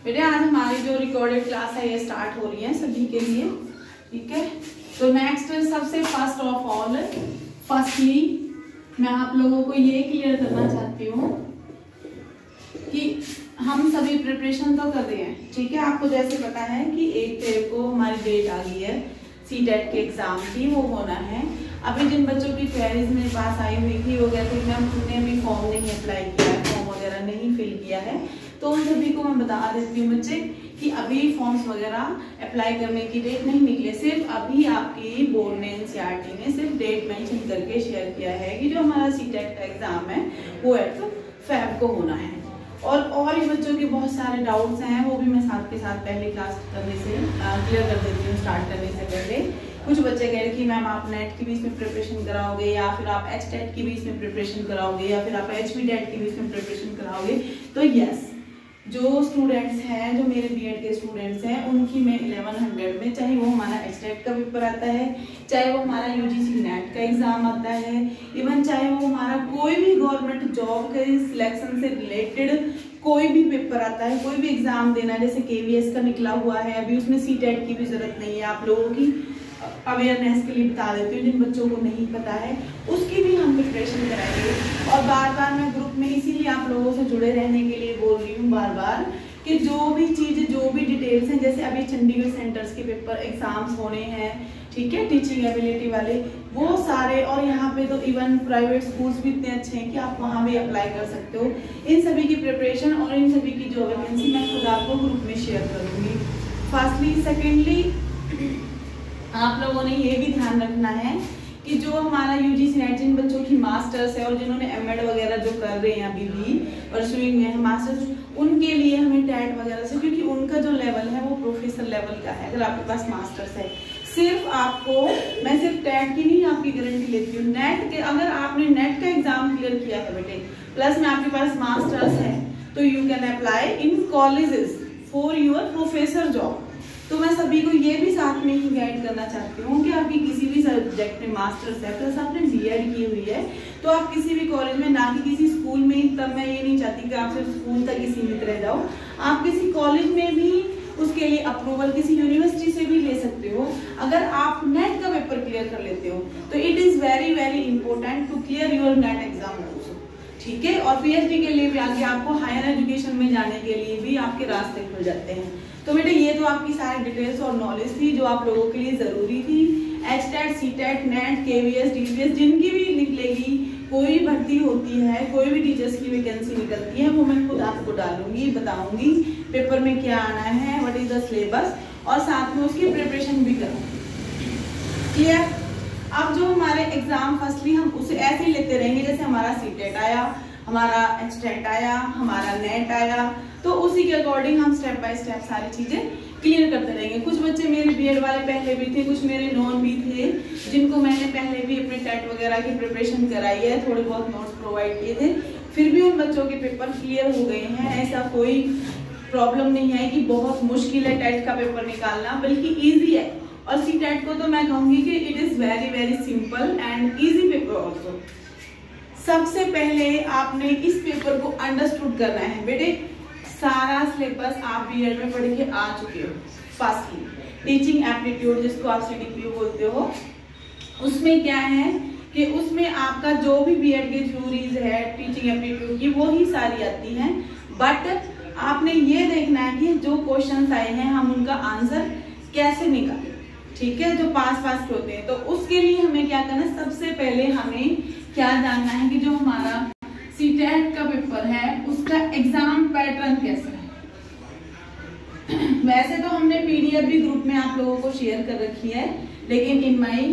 बेटे आज हमारी जो रिकॉर्डेड क्लास है ये स्टार्ट हो रही है सभी के लिए, ठीक है। तो नेक्स्ट सबसे फर्स्ट ऑफ ऑल फर्स्टली मैं आप लोगों को ये क्लियर करना चाहती हूँ कि हम सभी प्रिपरेशन तो कर रहे हैं, ठीक है। आपको जैसे पता है कि 1 तारीख को हमारी डेट आ गई है सीटेट के एग्जाम की, वो होना है। अभी जिन बच्चों की क्वेरीज मेरे पास आई हुई थी वो कहते हैं मैम तुमने अभी फॉर्म नहीं अप्लाई किया है, फॉर्म वगैरह नहीं फिल किया है, तो उन सभी को मैं बता देती हूँ बच्चे कि अभी फॉर्म्स वगैरह अप्लाई करने की डेट नहीं निकले। सिर्फ अभी आपकी बोर्ड ने एनसीईआरटी ने सिर्फ डेट मेंशन करके शेयर किया है कि जो हमारा सीटेट का एग्जाम है वो 8 फेब को होना है। और भी बच्चों के बहुत सारे डाउट्स हैं, वो भी मैं साथ के साथ पहले क्लास करने से क्लियर कर देती हूँ। स्टार्ट करने से पहले कुछ बच्चे कह रहे कि मैम आप नेट के बीच में प्रिपरेशन कराओगे या फिर आप एचटेट के बीच में प्रिपरेशन कराओगे या फिर आप एचबीडेट के बीच में प्रिपरेशन कराओगे। तो यस, जो स्टूडेंट्स हैं, जो मेरे बीएड के स्टूडेंट्स हैं, उनकी मैं 1100 में, चाहे वो हमारा एचटेट का पेपर आता है, चाहे वो हमारा यूजीसी नेट का एग्जाम आता है, इवन चाहे वो हमारा कोई भी गवर्नमेंट जॉब के सिलेक्शन से रिलेटेड कोई भी पेपर आता है, कोई भी एग्जाम देना है, जैसे केवीएस का निकला हुआ है अभी, उसमें सीटेट की भी जरूरत नहीं है। आप लोगों की अवेयरनेस के लिए बता देती हूँ, जिन बच्चों को नहीं पता है उसकी भी हम प्रिपरेशन कराएंगे। और बार बार मैं ग्रुप में इसीलिए आप लोगों से जुड़े रहने के लिए बोल रही हूँ बार बार कि जो भी चीज़, जो भी डिटेल्स हैं, जैसे अभी चंडीगढ़ सेंटर्स के पेपर एग्जाम्स होने हैं, ठीक है, टीचिंग एबिलिटी वाले, वो सारे, और यहाँ पे तो इवन प्राइवेट स्कूल्स भी इतने अच्छे हैं कि आप वहाँ भी अप्लाई कर सकते हो। इन सभी की प्रिपरेशन और इन सभी की जो वैकेंसी मैं खुद आपको ग्रुप में शेयर करूँगी। फर्स्टली, सेकेंडली आप लोगों ने ये भी ध्यान रखना है कि जो हमारा यूजीसी नेट, जिन बच्चों की मास्टर्स है और जिन्होंने एमएड वगैरह जो कर रहे हैं अभी भी परसुइंग में है मास्टर्स, उनके लिए हमें टैट वगैरह से, क्योंकि उनका जो लेवल है वो प्रोफेसर लेवल का है। अगर आपके पास मास्टर्स है, सिर्फ आपको, मैं सिर्फ टैट की नहीं आपकी गारंटी लेती हूँ, नेट के, अगर आपने नेट का एग्जाम क्लियर किया है बेटे, प्लस में आपके पास मास्टर्स है, तो you can apply in colleges for your professor job. तो मैं सभी को ये भी साथ में ही गाइड करना चाहती हूँ कि आपकी किसी भी सब्जेक्ट में मास्टर्स है, प्लस आपने बीएड की हुई है, तो आप किसी भी कॉलेज में, ना कि किसी स्कूल में, तब मैं ये नहीं चाहती कि आप सिर्फ स्कूल तक ही सीमित रह जाओ, आप किसी कॉलेज में भी उसके लिए अप्रूवल किसी यूनिवर्सिटी से भी ले सकते हो। अगर आप नेट का पेपर क्लियर कर लेते हो तो it is very very important to clear your NET exam also, ठीक है। और पीएचडी के लिए भी आगे आपको हायर एजुकेशन में जाने के लिए भी आपके रास्ते खुल जाते हैं। तो बेटे ये तो आपकी सारी डिटेल्स और नॉलेज थी जो आप लोगों के लिए जरूरी थी। HTET, CTET, net, KVS, DVS, जिनकी भी निकलेगी, कोई भी भर्ती होती है, कोई भी टीचर्स की वैकेंसी निकलती है, वो मैं खुद आपको डालूंगी, बताऊंगी पेपर में क्या आना है, व्हाट इज द सिलेबस, और साथ में उसकी प्रिपरेशन भी करूंगी, क्लियर। अब जो हमारे एग्जाम फर्स्टली हम उसे ऐसे ही लेते रहेंगे, जैसे हमारा सीटेट आया, हमारा एचटेट आया, हमारा नेट आया, तो उसी के अकॉर्डिंग हम स्टेप बाय स्टेप सारी चीजें क्लियर करते रहेंगे। कुछ बच्चे मेरे बीएड वाले पहले भी थे, कुछ मेरे नॉन भी थे, जिनको मैंने पहले भी अपने टेट वगैरह की प्रिपरेशन कराई है, थोड़े बहुत नोट्स प्रोवाइड किए थे, फिर भी उन बच्चों के पेपर क्लियर हो गए हैं। ऐसा कोई प्रॉब्लम नहीं है कि बहुत मुश्किल है टेट का पेपर निकालना, बल्कि ईजी है। और सीटेट को तो मैं कहूंगी कि it is very very simple and easy paper also. सबसे पहले आपने इस पेपर को अंडरस्टूड करना है बेटे। सारा सिलेबस आप बीएड में पढ़ के आ चुके हो। फर्स्टली टीचिंग एप्टीट्यूड, जिसको आप सीडीपीयू बोलते हो, उसमें क्या है कि उसमें आपका जो भी बीएड के थ्योरीज है टीचिंग एप्टीट्यूड की, वो ही सारी आती हैं। बट आपने ये देखना है कि जो क्वेश्चंस आए हैं हम उनका आंसर कैसे निकालें, ठीक है, जो पास के होते हैं। तो उसके लिए हमें क्या करना है, सबसे पहले हमें क्या जानना है कि जो हमारा सीटेट का पेपर है उसका एग्जाम पैटर्न कैसा है। वैसे तो हमने पीडीएफ भी ग्रुप में आप लोगों को शेयर कर रखी है, लेकिन इन माई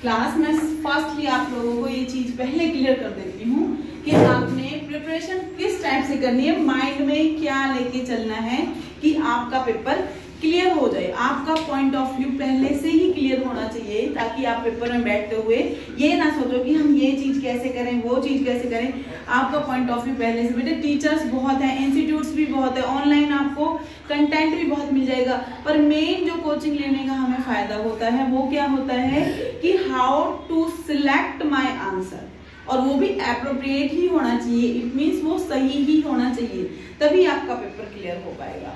क्लास में फर्स्टली आप लोगों को ये चीज पहले क्लियर कर देती हूँ कि आपने प्रिपरेशन किस टाइप से करनी है, माइंड में क्या लेके चलना है कि आपका पेपर क्लियर हो जाए। आपका पॉइंट ऑफ व्यू पहले से ही क्लियर होना चाहिए, ताकि आप पेपर में बैठते हुए ये ना सोचो कि हम ये चीज कैसे करें, वो चीज कैसे करें। आपका पॉइंट ऑफ व्यू पहले से, बेटे टीचर्स बहुत हैं, इंस्टीट्यूट्स भी बहुत है, ऑनलाइन आपको कंटेंट भी बहुत मिल जाएगा, पर मेन जो कोचिंग लेने का हमें फायदा होता है वो क्या होता है कि how to select my answer, और वो भी एप्रोप्रिएट ही होना चाहिए। इट मीन्स वो सही ही होना चाहिए, तभी आपका पेपर क्लियर हो पाएगा।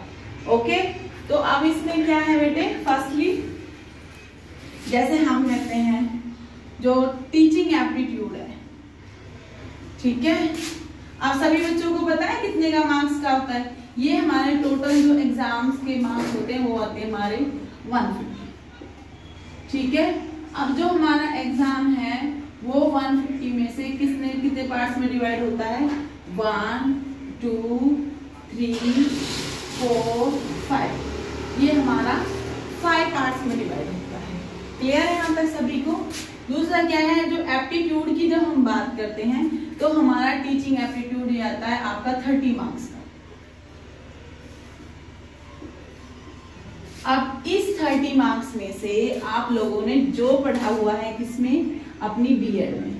ओके, तो अब इसमें क्या है बेटे, फर्स्टली जैसे हम कहते हैं जो टीचिंग एप्टीट्यूड है, ठीक है। अब सभी बच्चों को पता है कितने का मार्क्स का होता है। ये हमारे टोटल जो एग्जाम्स के मार्क्स होते हैं वो आते हैं हमारे 150, ठीक है। अब जो हमारा एग्जाम है वो 150 में से कितने पार्ट्स में डिवाइड होता है, 1 2 3 4 5, ये हमारा 5 पार्ट्स में डिवाइड होता है। क्लियर है यहाँ तक सभी को। दूसरा क्या है, जो एप्टीट्यूड की जब हम बात करते हैं तो हमारा टीचिंग एप्टीट्यूड ये आता है आपका 30 मार्क्स का। अब इस 30 मार्क्स में से आप लोगों ने जो पढ़ा हुआ है किसमें, अपनी बीएड में।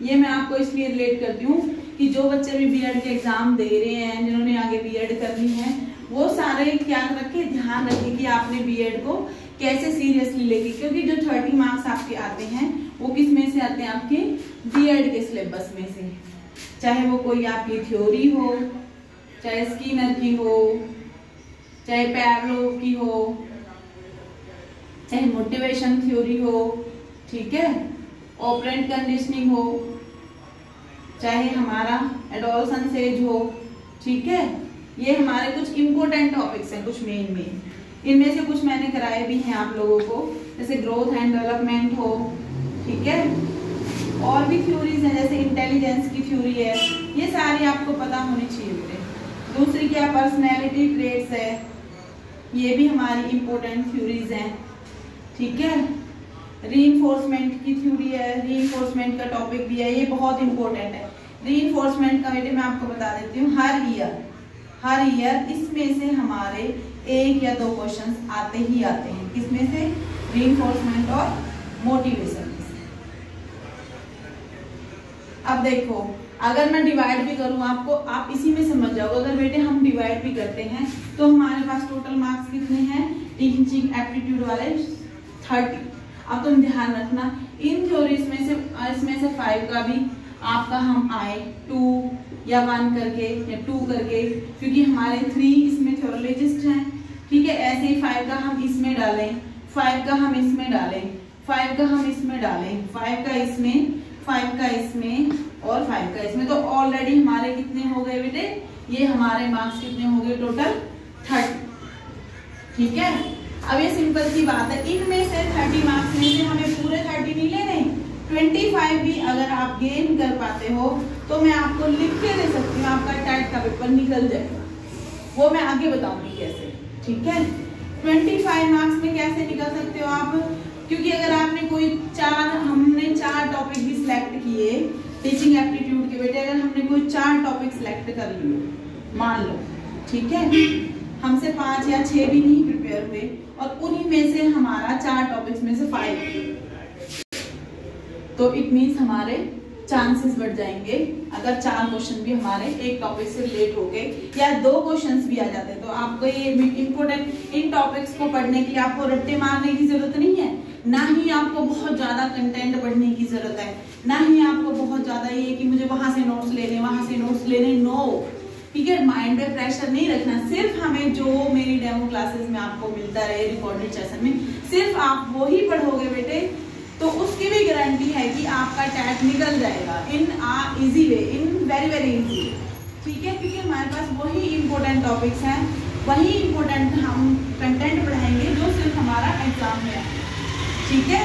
ये मैं आपको इसलिए रिलेट करती हूँ कि जो बच्चे भी बीएड के एग्जाम दे रहे हैं, जिन्होंने आगे बीएड करनी है, वो सारे क्या रखे, ध्यान रखें कि आपने बीएड को कैसे सीरियसली लेके, क्योंकि जो 30 मार्क्स आपके आते हैं वो किस में से आते हैं, आपके बीएड के सिलेबस में से। चाहे वो कोई आपकी थ्योरी हो, चाहे स्किनर की हो, चाहे पैवलोव की हो, चाहे मोटिवेशन थ्योरी हो, ठीक है, ऑपरेंट कंडीशनिंग हो, चाहे हमारा एडोलसेंस एज हो, ठीक है। ये हमारे कुछ इंपॉर्टेंट टॉपिक्स हैं, कुछ मेन इनमें से कुछ मैंने कराए भी हैं आप लोगों को, जैसे ग्रोथ एंड डेवलपमेंट हो, ठीक है। और भी थ्योरीज हैं, जैसे इंटेलिजेंस की थ्योरी है, ये सारी आपको पता होनी चाहिए बेटे। दूसरी क्या, पर्सनैलिटी ट्रेट्स है, ये भी हमारी इंपॉर्टेंट थ्योरीज हैं, ठीक है। रीइंफोर्समेंट की थ्योरी है, रीइंफोर्समेंट का टॉपिक भी है, ये बहुत इंपॉर्टेंट है। रीइंफोर्समेंट का बेटे मैं आपको बता देती हूँ, हर ईयर इसमें से हमारे 1 या 2 क्वेश्चंस आते ही आते हैं। किसमें से, रीइंफोर्समेंट और मोटिवेशन में से। अब देखो, अगर मैं डिवाइड भी करूं आपको, आप इसी में समझ जाओगे। अगर बेटे हम डिवाइड भी करते हैं तो हमारे पास टोटल मार्क्स कितने हैं, टीचिंग एप्टीट्यूड वाले 30। अब तुम ध्यान रखना, इन थ्योरीज में से इसमें से 5 का भी आपका हम आए 2 या 1 करके या 2 करके, क्योंकि हमारे 3 इसमें थ्योरोलॉजिस्ट हैं, ठीक है। ऐसे ही 5 का हम इसमें डालें, 5 का हम इसमें डालें, 5 का हम इसमें डालें, 5 का इसमें, 5 का इसमें और 5 का इसमें, तो ऑलरेडी हमारे कितने हो गए बेटे, ये हमारे मार्क्स कितने हो गए, टोटल 30, ठीक है। अब ये सिंपल सी बात है, इनमें से 30 मार्क्स में से हमें पूरे 30 नहीं लेने, 25 भी अगर आप गेन कर पाते हो तो मैं आपको लिख के दे सकती हूँ, आपका टेट का पेपर निकल जाएगा। वो मैं आगे बताऊंगी कैसे, ठीक है। 25 मार्क्स में कैसे निकल सकते हो आप, क्योंकि अगर आपने कोई हमने 4 टॉपिक भी सिलेक्ट किए टीचिंग एप्टीट्यूड के बेटे, अगर हमने कोई 4 टॉपिक सिलेक्ट कर लिए मान लो, ठीक है, हमसे 5 या 6 भी नहीं प्रिपेयर हुए और उन्हीं में से हमारा 4 टॉपिक्स में से 5, तो इट मीन्स हमारे चांसेस बढ़ जाएंगे। अगर 4 क्वेश्चन भी हमारे एक टॉपिक से रिलेट हो गए या 2 क्वेश्चंस भी आ जाते हैं, तो आपको ये इम्पोर्टेंट इन टॉपिक्स को पढ़ने के लिए आपको रट्टे मारने की जरूरत नहीं है, ना ही आपको बहुत ज्यादा कंटेंट पढ़ने की जरूरत है, ना ही आपको बहुत ज्यादा ये कि मुझे वहां से नोट्स लेने, वहां से नोट्स लेने, नो, ठीक है। माइंड पे प्रेशर नहीं रखना, सिर्फ हमें जो मेरी डेमो क्लासेस में आपको मिलता रहे रिकॉर्डेड सेशन में, सिर्फ आप वो ही पढ़ोगे बेटे, तो उसकी भी गारंटी है कि आपका टैट निकल जाएगा in easy way, in very easy, ठीक है। क्योंकि हमारे पास वही इंपॉर्टेंट टॉपिक्स हैं, वही इंपॉर्टेंट हम कंटेंट पढ़ाएंगे जो सिर्फ हमारा एग्जाम में है, ठीक है।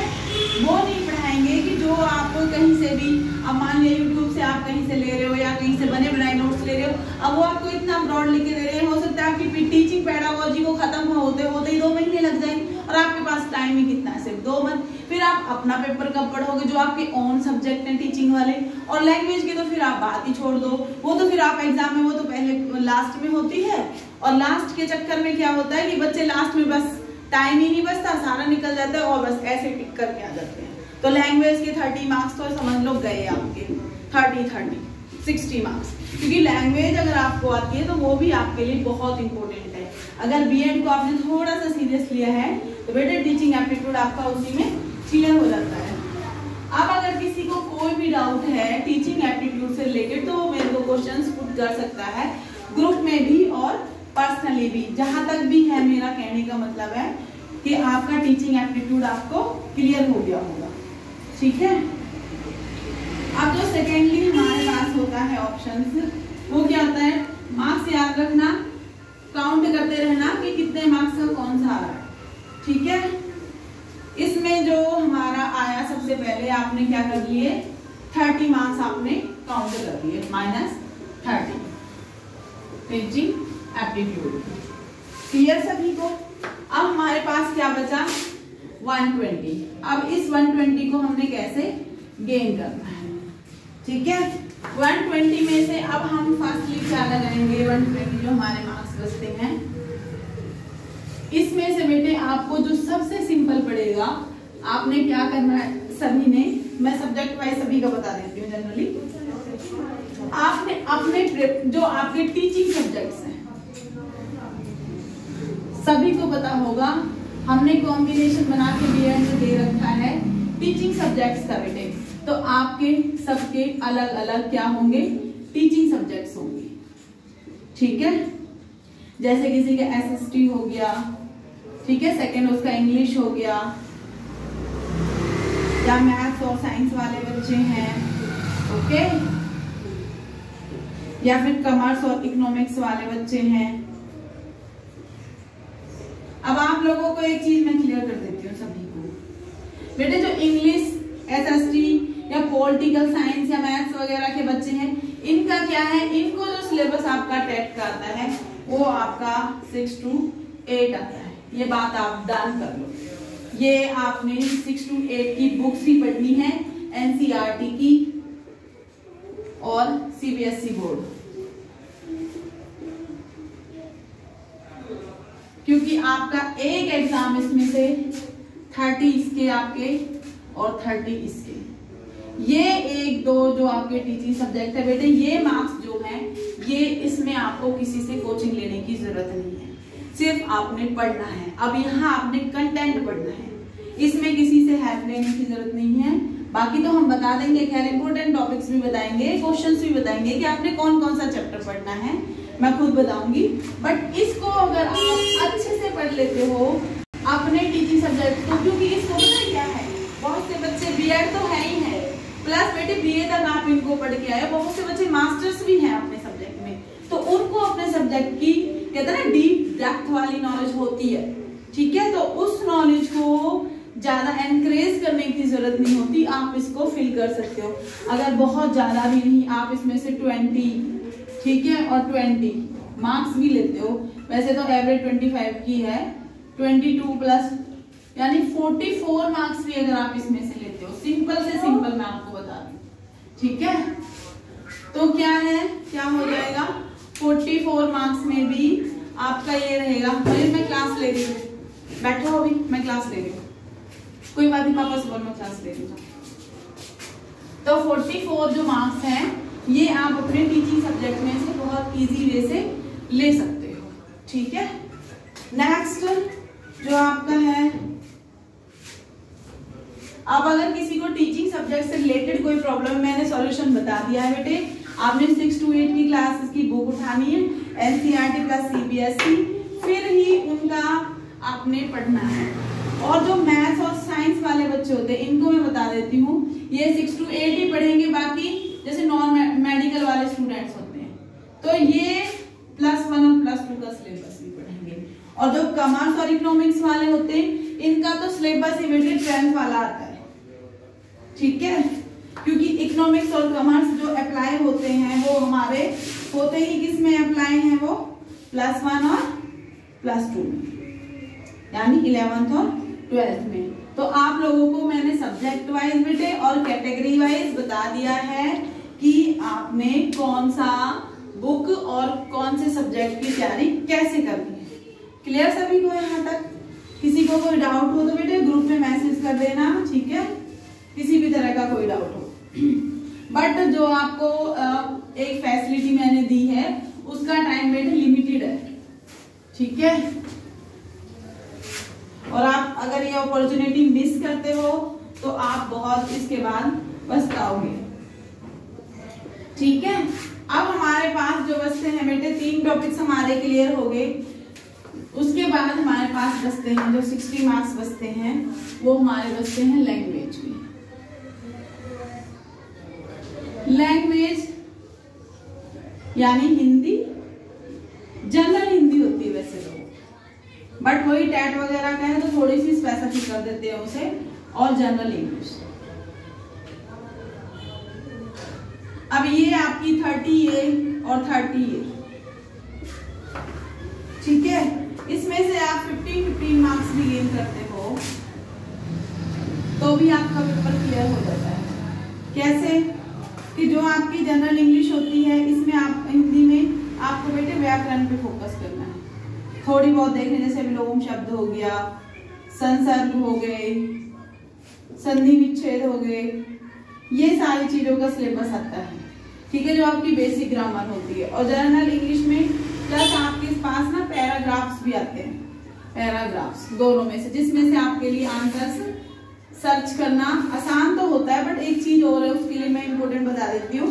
वो नहीं पढ़ाएंगे कि जो आप कहीं से भी, अब मान लिया यूट्यूब से आप कहीं से ले रहे हो या कहीं से बने बनाए नोट्स ले रहे हो, अब वो आपको इतना ब्रॉड लिख के दे रहे हैं, हो सकता है आपकी टीचिंग पेडागोजी को खत्म होते होते ही 2 महीने लग जाए और आपके पास टाइम ही कितना है, सिर्फ 2 मंथ। फिर आप अपना पेपर कब पढ़ोगे, जो आपके ओन सब्जेक्ट हैं टीचिंग वाले, और लैंग्वेज के तो फिर आप बात ही छोड़ दो, वो तो फिर आप एग्जाम में, वो तो पहले लास्ट में होती है, और लास्ट के चक्कर में क्या होता है कि बच्चे लास्ट में बस टाइम ही नहीं बचता, सारा निकल जाता है और बस ऐसे टिक करके आ जाते हैं। तो लैंग्वेज के 30 मार्क्स तो समझ लो गए आपके, 60 मार्क्स, क्योंकि लैंग्वेज अगर आपको आती है तो वो भी आपके लिए बहुत इंपॉर्टेंट है। अगर बीएड को आपने थोड़ा सा सीरियस लिया है तो बेटे टीचिंग एप्टीट्यूड आपका उसी में क्लियर हो जाता है, अब अगर किसी को कोई भी डाउट है टीचिंग एप्टीट्यूड से रिलेटेड तो वो मेरे को क्वेश्चंस पुट कर सकता है ग्रुप में भी और पर्सनली भी। जहां तक भी है मेरा कहने का मतलब है कि आपका टीचिंग एप्टीट्यूड आपको क्लियर हो गया होगा, ठीक है। अब जो सेकेंडली हमारे पास होता है ऑप्शंस, वो क्या होता है, मार्क्स याद रखना, काउंट करते रहना कि कितने मार्क्स का कौन सा आ रहा है, ठीक है। इसमें जो हमारा आया सबसे पहले आपने क्या कर लिए, 30 मार्क्स आपने काउंट कर लिए, -30 टीचिंग एप्टीट्यूड। क्लियर सभी को। अब हमारे पास क्या बचा, 120। अब इस 120 को हमने कैसे गेन करना है, ठीक है। 120 में से अब हम फर्स्टली क्या लगाएंगे, 120 जो हमारे मार्क्स बचते हैं इसमें से बेटे आपको जो सबसे सिंपल पड़ेगा, आपने क्या करना है सभी ने, मैं सब्जेक्ट वाइज सभी का बता देती हूँ जनरली। आपने अपने जो आपके टीचिंग सब्जेक्ट्स हैं सभी को पता होगा, हमने कॉम्बिनेशन बना के बीएड में दे रखा है टीचिंग सब्जेक्ट्स का बेटे। तो आपके सबके अलग अलग क्या होंगे, टीचिंग सब्जेक्ट्स होंगे, ठीक है। जैसे किसी का एसएसटी हो गया, ठीक है, सेकंड उसका इंग्लिश हो गया, या मैथ्स और साइंस वाले बच्चे हैं, ओके, या फिर कॉमर्स और इकोनॉमिक्स वाले बच्चे हैं। अब आप लोगों को एक चीज मैं क्लियर कर देती हूँ सभी को, बेटे जो इंग्लिश, एसएसटी या पॉलिटिकल साइंस या मैथ्स वगैरह के बच्चे हैं, इनका क्या है, इनको जो सिलेबस आपका टेट का आता है वो आपका 6 to 8 आता है। ये बात आप डन कर लो। ये आपने 6 to 8 की बुक्स ही पढ़नी है, एनसीईआरटी की और सीबीएसई बोर्ड, क्योंकि आपका एक एग्जाम इसमें से 30 इसके आपके और 30 इसके, ये 1-2 जो आपके टीचिंग सब्जेक्ट है बेटे, ये मार्क्स जो है ये इसमें आपको किसी से कोचिंग लेने की जरूरत नहीं है, सिर्फ आपने पढ़ना है। अब यहाँ आपने कंटेंट पढ़ना है, इसमें किसी से हेल्प लेने की जरूरत नहीं है। बाकी तो हम बता देंगे, खैर इंपोर्टेंट टॉपिक्स भी बताएंगे, क्वेश्चंस भी बताएंगे कि आपने कौन कौन सा चैप्टर पढ़ना है, मैं खुद बताऊंगी। बट इसको अगर आप अच्छे से पढ़ लेते हो अपने टीचिंग सब्जेक्ट को, क्योंकि इसको पता क्या है, बहुत से बच्चे बीएड तो है ही है, प्लस बेटे बीए तक आप इनको पढ़ के आए, बहुत से बच्चे मास्टर्स भी हैं अपने सब्जेक्ट में, तो उनको अपने सब्जेक्ट की कहते हैं ना डीप डेप्थ वाली नॉलेज होती है, ठीक है। तो उस नॉलेज को ज्यादा एनकरेज करने की जरूरत नहीं होती, आप इसको फिल कर सकते हो। अगर बहुत ज्यादा भी नहीं, आप इसमें से 20, ठीक है, और 20 मार्क्स भी लेते हो, वैसे तो एवरेज 25 की है, 22 प्लस यानी 44 मार्क्स भी अगर आप इसमें से लेते हो, सिंपल से सिंपल मैं आपको बता दूं, ठीक है। तो क्या है, क्या हो जाएगा, 44 मार्क्स में भी आपका ये रहेगा। मैं क्लास ले रही हूँ, बैठो अभी, मैं क्लास ले रही हूँ, कोई बात नहीं, पापा से बोल मैं क्लास ले रही हूँ। तो 44 जो मार्क्स हैं ये आप अपने टीचिंग सब्जेक्ट में से बहुत इजी वे से ले सकते हो, ठीक है। नेक्स्ट जो आपका है, अब अगर किसी को टीचिंग सब्जेक्ट से रिलेटेड कोई प्रॉब्लम, मैंने सॉल्यूशन बता दिया है बेटे, आपने 6 to 8 की क्लासेस की बुक उठानी है, एनसीईआरटी प्लस सीबीएसई, फिर ही उनका आपने पढ़ना है। और जो मैथ्स और साइंस वाले बच्चे होते हैं इनको मैं बता देती हूँ, ये 6 to 8 ही पढ़ेंगे, बाकी जैसे नॉन मेडिकल वाले स्टूडेंट्स होते हैं तो ये +1 और +2 का सिलेबस भी पढ़ेंगे। और जो कॉमर्स और इकोनॉमिक्स वाले होते हैं इनका तो सिलेबस ही बेटे 10th वाला आता है, ठीक है, क्योंकि इकोनॉमिक्स और कॉमर्स जो अप्लाई होते हैं वो हमारे होते ही किस में अप्लाई हैं, वो +1 और +2 में, यानी 11th और 12th में। तो आप लोगों को मैंने सब्जेक्ट वाइज बेटे और कैटेगरी वाइज बता दिया है कि आपने कौन सा बुक और कौन से सब्जेक्ट की तैयारी कैसे करनी है। क्लियर सभी को यहाँ तक? किसी को कोई डाउट हो तो बेटे ग्रुप में मैसेज कर देना, ठीक है, किसी भी तरह का कोई डाउट हो। बट जो आपको एक फैसिलिटी मैंने दी है उसका टाइम बेटे लिमिटेड है, ठीक है। और आप अगर ये अपॉर्चुनिटी मिस करते हो तो आप बहुत इसके बाद पछताओगे। ठीक है, अब हमारे पास जो बचते हैं बेटे 3 टॉपिक्स हमारे क्लियर हो गए। उसके बाद हमारे पास बचते हैं जो 60 मार्क्स बचते हैं, वो हमारे बचते हैं लैंग्वेज की। लैंग्वेज यानी हिंदी, जनरल हिंदी होती है वैसे तो, बट वही टैट वगैरह का है तो थोड़ी सी स्पेसिफिक कर देते हैं उसे, और जनरल इंग्लिश। अब ये आपकी 30A और 30A, ठीक है, इसमें से आप 15 मार्क्स भी गेन करते हो तो भी आपका पेपर क्लियर हो जाता है। कैसे कि जो आपकी जनरल इंग्लिश होती है, इसमें आप हिंदी में आपको बेटे व्याकरण पे फोकस करना है, थोड़ी बहुत देखने, जैसे विलोम शब्द हो गया, संसर्ग हो गए, संधि विच्छेद हो गए, ये सारी चीजों का सिलेबस आता है। ठीक है, जो आपकी बेसिक ग्रामर होती है। और जनरल इंग्लिश में प्लस आपके पास ना पैराग्राफ्स भी आते हैं, पैराग्राफ्स दोनों में से, जिसमें से आपके लिए आंसर्स सर्च करना आसान तो होता है, बट एक चीज और है, उसके लिए मैं इंपॉर्टेंट बता देती हूँ।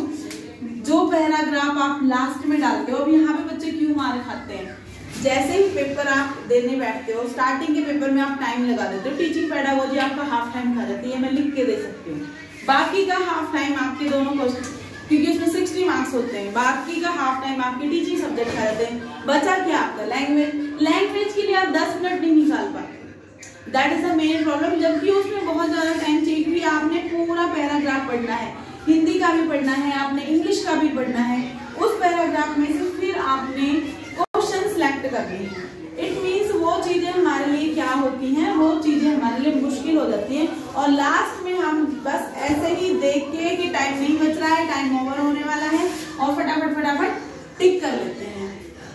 जो पैराग्राफ आप लास्ट में डालते हो, अब यहाँ पे बच्चे क्यों मार खाते हैं, जैसे ही पेपर आप देने बैठते हो, स्टार्टिंग के पेपर में आप टाइम लगा देते हो, टीचिंग पेडागोजी आपका हाफ टाइम खा जाती है, मैं लिख के दे सकती हूँ। बाकी का हाफ टाइम आपके दोनों क्वेश्चन, क्योंकि उसमें 60 मार्क्स होते हैं, बाकी का हाफ टाइम आपके टीचिंग सब्जेक्ट खा जाते हैं। बचा क्या आपका लैंग्वेज। लैंग्वेज के लिए आप 10 मिनट नहीं निकाल पाते, that is the main problem. जबकि उसमें बहुत ज्यादा टाइम चाहिए, क्योंकि आपने पूरा पैराग्राफ पढ़ना है, हिंदी का भी पढ़ना है, आपने इंग्लिश का भी पढ़ना है। उस पैराग्राफ में से फिर आपने क्वेश्चन सिलेक्ट करने हैं। इट मीन्स वो चीजें हमारे लिए क्या होती हैं, वो चीजें हमारे लिए मुश्किल हो जाती हैं, और लास्ट में हम बस ऐसे ही देख के कि टाइम नहीं बच रहा है, टाइम ओवर होने वाला है, और फटाफट टिक कर लेते हैं।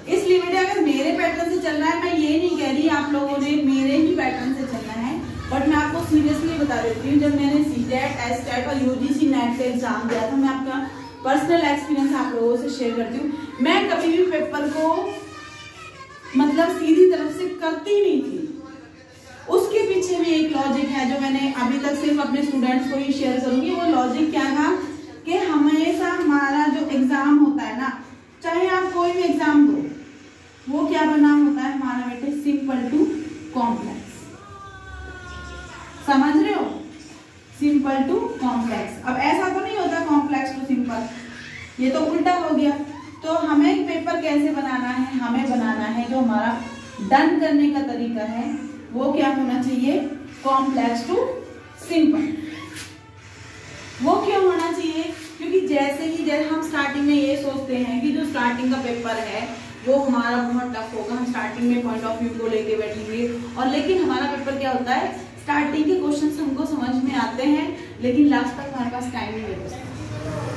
इसलिए बेटे अगर मेरे पैटर्न से चल रहा है, मैं ये नहीं कह रही आप लोगों ने मेरे ही पैटर्न से चलना है, बट मैं आपको सीरियसली बता देती हूँ, जब मैंने सीटेट, एसटेट और यूजीसी नेट का एग्जाम दिया था, मैं आपका पर्सनल एक्सपीरियंस आप लोगों से शेयर करती हूँ। मैं कभी भी पेपर को मतलब सीधी तरफ से करती नहीं थी, उसके पीछे भी एक लॉजिक है जो मैंने अभी तक सिर्फ अपने स्टूडेंट्स को ही शेयर करूंगी। वो लॉजिक क्या था कि हमेशा हमारा जो एग्जाम होता है ना, चाहे आप कोई भी एग्जाम दो, वो क्या बना होता है हमारा बेटे, सिंपल टू कॉम्प्लेक्स। समझ रहे हो, सिंपल टू कॉम्प्लेक्स। अब ऐसा तो नहीं होता कॉम्प्लेक्स टू सिंपल, ये तो उल्टा हो गया। तो हमें पेपर कैसे बनाना है, हमें बनाना है जो हमारा डन करने का तरीका है वो क्या होना चाहिए, कॉम्प्लेक्स टू सिंपल। वो क्यों होना चाहिए, क्योंकि जैसे हम स्टार्टिंग में ये सोचते हैं कि जो स्टार्टिंग का पेपर है वो हमारा बहुत टफ होगा, हम स्टार्टिंग में पॉइंट ऑफ व्यू को लेके बैठेंगे, और लेकिन हमारा पेपर क्या होता है, स्टार्टिंग के क्वेश्चंस हमको समझ में आते हैं, लेकिन लास्ट तक हमारे पास टाइम नहीं बचता।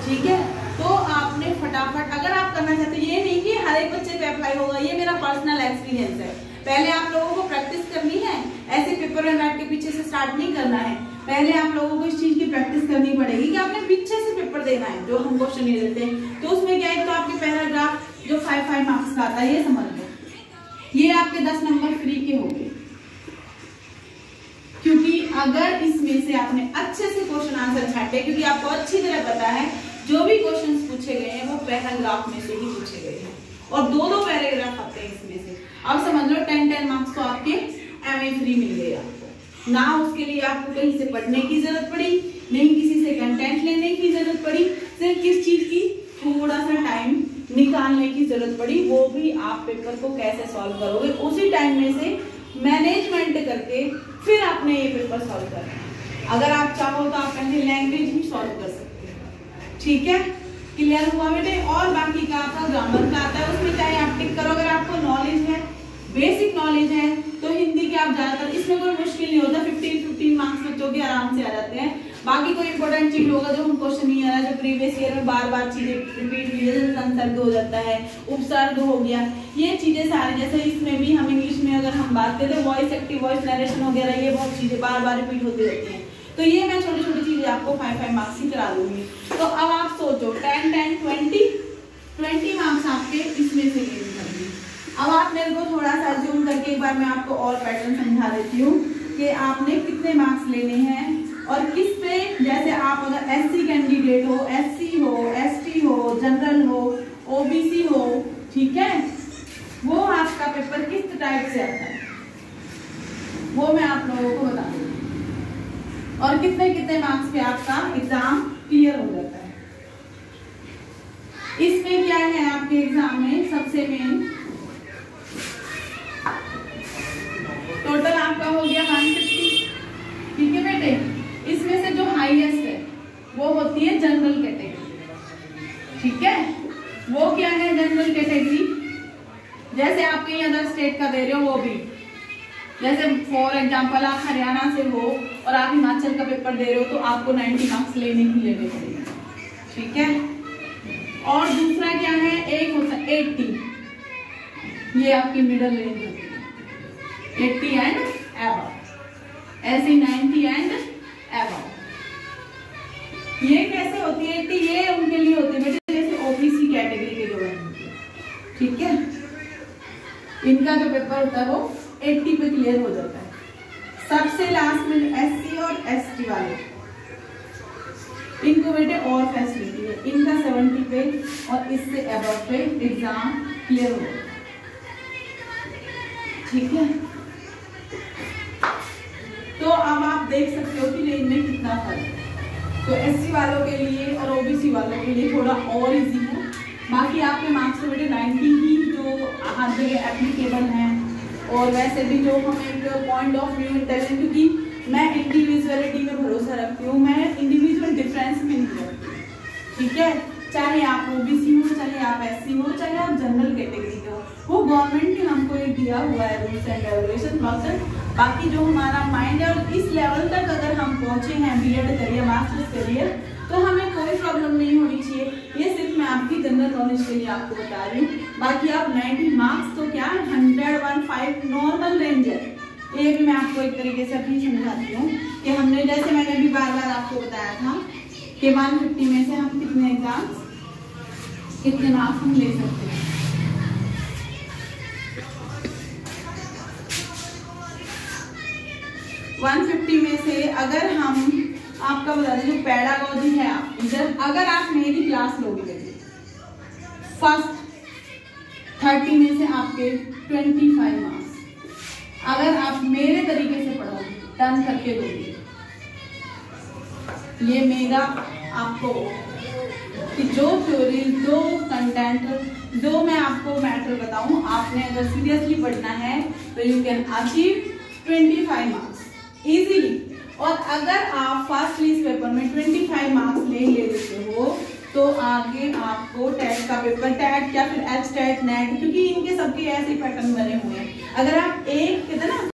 ठीक है, तो आपने फटाफट, अगर आप करना चाहते हैं, ये नहीं कि हर एक बच्चे पे अप्लाई होगा, ये मेरा पर्सनल एक्सपीरियंस है। पहले आप लोगों को प्रैक्टिस करनी है, ऐसे पेपर में बैठ के पीछे से स्टार्ट नहीं करना है। पहले आप लोगों को इस चीज की प्रैक्टिस करनी पड़ेगी कि आपने पीछे से पेपर देना है, जो हम क्वेश्चन ये देते हैं। तो उसमें क्या है, तो आपके पैराग्राफ जो 5 मार्क्स का आता है, ये समझ लो, ये आपके 10 नंबर फ्री के हो गए, क्योंकि अगर इसमें से आपने अच्छे से क्वेश्चन आंसर छाटे, क्योंकि आपको अच्छी तरह पता है जो भी क्वेश्चंस पूछे गए हैं वो पैराग्राफ में से ही पूछे गए हैं, और 2-2 पैराग्राफ आते हैं इसमें से। अब समझ लो 10 मार्क्स तो आपके एमए फ्री मिल गए आपको, ना उसके लिए आपको कहीं से पढ़ने की जरूरत पड़ी, नहीं किसी से कंटेंट लेने की जरूरत पड़ी, सिर्फ किस चीज की, थोड़ा सा टाइम निकालने की जरूरत पड़ी, वो भी आप पेपर को कैसे सॉल्व करोगे, उसी टाइम में से मैनेजमेंट करके फिर आपने ये पेपर सॉल्व करना है। अगर आप चाहो तो आप पहले लैंग्वेज ही सॉल्व कर सकते हैं। ठीक है, क्लियर हुआ बेटे। और बाकी का आपका ग्रामर का आता है, उसमें चाहे आप टिक करो, अगर आपको नॉलेज है, बेसिक नॉलेज है, तो हिंदी के आप ज्यादातर, इसमें कोई मुश्किल नहीं होता, 15 मार्क्स बच्चों के आराम से आ जाते हैं। बाकी कोई इंपॉर्टेंट चीज होगा जो हम क्वेश्चन नहीं आ रहा, जो प्रीवियस ईयर में बार बार चीजें रिपीट हुई, जैसे संसर्ग हो जाता है, उपसर्ग हो गया, ये चीजें सारी, जैसे इसमें भी हम इंग्लिश में अगर हम बात करें, वॉइस एक्टिव वॉइस नरेशन वगैरह, ये बहुत चीजें बार बार रिपीट होती रहती है। तो ये मैं छोटी छोटी चीजें आपको 5 मार्क्स ही करा दूंगी। तो अब आप सोचो 10 10 20 मार्क्स आपके इसमें से गेन करने। अब आप मेरे को थोड़ा सा जूम करके एक बार मैं आपको और पैटर्न समझा देती हूँ कि आपने कितने मार्क्स लेने हैं और किस पे, जैसे आप अगर एससी कैंडिडेट हो, एससी हो, एसटी हो, जनरल हो, ओबीसी हो, ठीक है, वो आपका पेपर किस टाइप से आता है वो मैं आप लोगों को बता दूँ, और कितने कितने मार्क्स पे आपका एग्जाम क्लियर हो जाता है। इसमें क्या है आपके एग्जाम में सबसे मेन, टोटल आपका हो गया 150, ठीक है बेटे। इसमें से जो हाईएस्ट है वो होती है जनरल कैटेगरी, ठीक है। वो क्या है जनरल कैटेगरी, जैसे आप कहीं अदर स्टेट का दे रहे हो, वो भी जैसे फॉर एग्जांपल आप हरियाणा से हो और आप हिमाचल का पेपर दे रहे हो तो आपको 90 मार्क्स लेने पड़ेंगे, ठीक है। और दूसरा क्या है, एक होता है 80, ये आपकी मिडिल रेंज होती है, 80 एंड अबव, ऐसे 90 एंड अबव। ये कैसे होती है 80, ये उनके लिए होती है बेटे जैसे ओबीसी कैटेगरी के जो हैं, ठीक है, इनका जो पेपर होता है वो 80 पे क्लियर हो जाता है। सबसे लास्ट में एससी और एसटी वाले, इनको बेटे और फैसिलिटी है, इनका 70 पे और इससे अबव पे एग्जाम क्लियर हो जाता है, ठीक है। तो अब आप देख सकते हो कि रेंज में कितना फर्क है। तो एससी वालों के लिए और ओबीसी वालों के लिए थोड़ा और इजी है, बाकी आपके मार्क्स तो बेटे 90 ही जो हर जगह एप्लीकेबल हैं। और वैसे भी जो हम एक पॉइंट ऑफ व्यू टैलेंट, क्योंकि मैं इंडिविजुअलिटी में भरोसा रखती हूँ, मैं इंडिविजुअल डिफरेंस में नहीं रखती, ठीक है। चाहे आप ओबीसी हो, चाहे आप एससी हो, चाहे आप जनरल कैटेगरी के हो, वो गवर्नमेंट ने हमको एक दिया हुआ है रूल्स एंड रेगुलेशन प्रोसेस। बाकी जो हमारा माइंड है, और इस लेवल तक अगर हम पहुंचे हैं बीएड करिए, मास्टर्स करिए, तो हमें कोई प्रॉब्लम नहीं होनी चाहिए। ये सिर्फ मैं आपकी जनरल नॉलेज के लिए आपको बता रही हूँ। बाकी आप 90 मार्क्स तो क्या 100-105 नॉर्मल रेंज है। ये भी मैं आपको एक तरीके से अपनी समझाती हूँ कि हमने, जैसे मैंने भी बार बार आपको बताया था कि 150 में से हम कितने एग्जाम्स, कितने मार्क्स हम ले सकते हैं। में से अगर हम आपका बता दें, जो पेडागोजी है, आप इधर अगर आप मेरी क्लास लोगे, फर्स्ट 30 में से आपके 25 मार्क्स अगर आप मेरे तरीके से पढ़ोगे, टर्न करके दोगे, ये मेरा आपको कि जो थ्योरी, जो कंटेंट, जो मैं आपको मैटर बताऊं, आपने अगर सीरियसली पढ़ना है तो you can achieve 25 marks easily. और अगर आप फर्स्ट लिस्ट पेपर में 25 मार्क्स ले लेते हो तो आगे आपको टेट का पेपर, टेट या फिर एचटेट, नेट, क्योंकि इनके सबके ऐसे पैटर्न बने हुए हैं, अगर आप